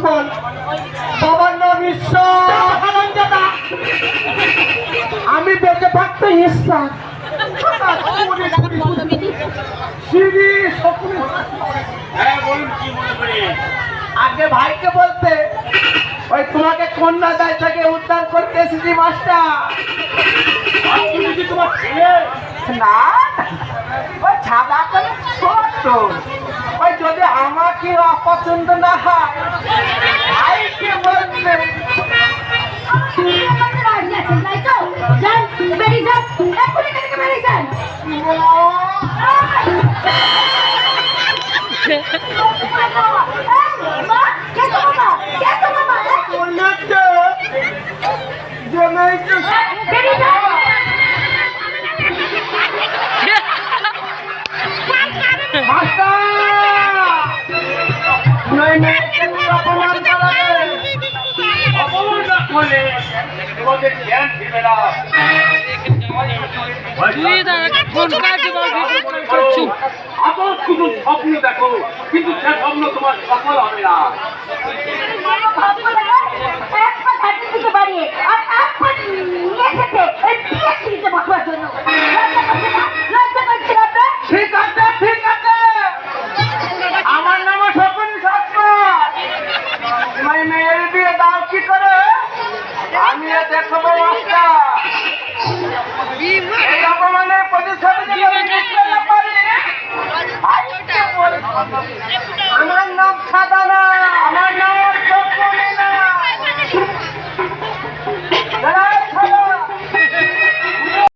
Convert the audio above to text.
বল। বাবার নাম ঈশ্বর। আমি বেঁচে থাকতে ঈশ্বর। আগে ভাইকে বলতে ওই তোমাকে কন্যা দায় থেকে উদ্ধার করতে এসেছি মাস্টার। তোমার ছেলে না, ওই ছাদা করে ছোট, ওই যদি আমাকে অপছন্দ না হয় ভাইকে বলতে। শুধু স্বপ্ন দেখো, কিন্তু সে স্বপ্ন তোমার সফল হবে না। ঠিক আছে ঠিক আছে, আমার নাম স্বপন সরকার। তোমার মেয়ের বিয়ে দাও কি করে আমি দেখবো মাস্টার।